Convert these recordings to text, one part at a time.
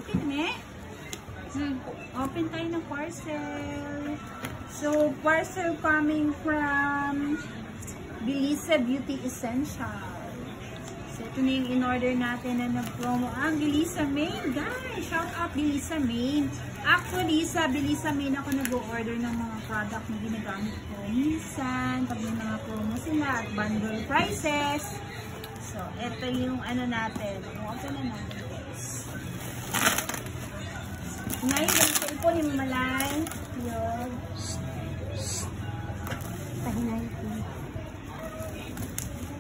Open eh. Open tayo ng parcel. So, parcel coming from Belisa Beauty Essential. So, ito na yung in-order natin na nag-promo. Ang Belisa Main, guys! Shout out Belisa Main. Actually, sa Belisa Main ako nag-order ng mga product na ginagamit ko. Minsan, pag may mga promo sila at bundle prices. So, ito yung ano natin. Open na natin, guys. Ngayon, yung cellphone yung malay. Yun. Pahinay ko.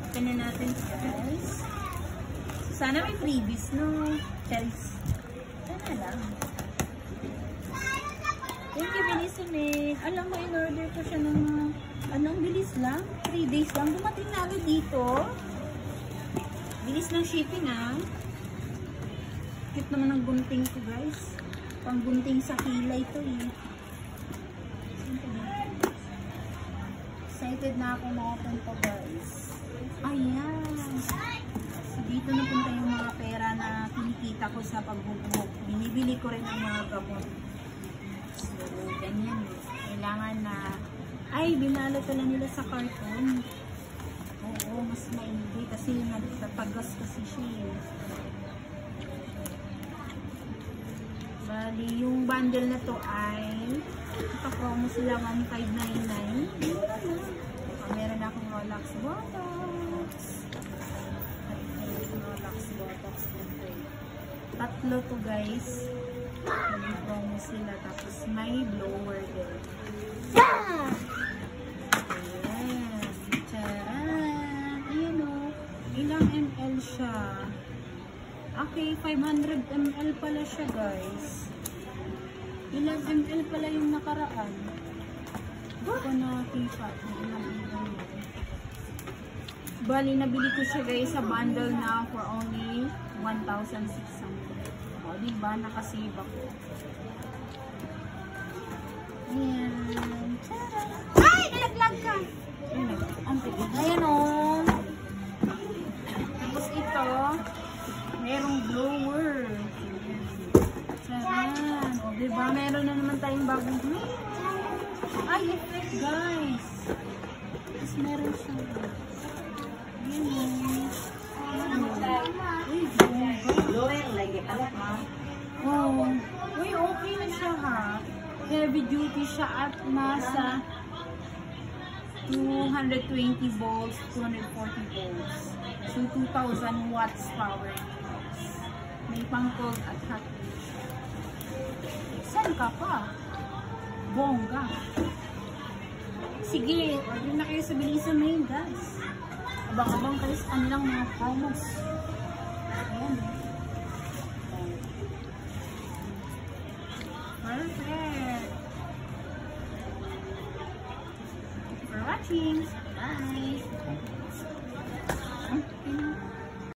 Open na natin, guys. Sana may freebies, no? Charis. Sana lang. Thank you, Belisa Main. Alam mo, in-order ko siya ng anong bilis lang? 3 days lang. Dumating na agad dito. Bilis ng shipping, ah. Cute naman ang gunting ko, guys. Pang gunting sa kilay to, eh. Excited na ako makapunta, guys. Ayan. So, dito napunta yung mga pera na kinikita ko sa pagbubuk. Binibili ko rin ang mga gamot. So, ganyan. Kailangan na... Ay, binalot pala nila sa carton. Oo, mas maindi kasi nagtapagas kasi siya. Bali, yung bundle na to ay ito-promo sila 1,599. Meron akong Rolex Botox. Rolex Botox dito. Tatlo to, guys. Nag-promo sila. Tapos may blower din. Yeah! Ayan. Charan! Ayan o. Ilang ml siya? Okay, 500 ml pala siya, guys. Ilang ml pala yung nakaraan. Hindi ko nakita. Bali, nabili ko siya, guys, sa bundle na for only 1,600. O, diba? Nakasave ako. Ayan. Ay! Nalaglag ka! Ayan o. Tapos ito, merong blower. Charan. O, diba? Meron na naman tayong bagong ay, effect, guys. Tapos meron siyang ayan o. Uy, blower lagi. Alat, ma. Oh. Uy, okay na siya, ha. Heavy duty siya at nasa 220 volts, 240 volts. So, 2,000 watts power. May pang cold at hot. Saan ka pa? Bongga. Sige, order na kayo sa Belisa Main, guys. Abang-abang kayo sa kanilang mga promos. Ayan. Perfect. Thank you for watching. Bye.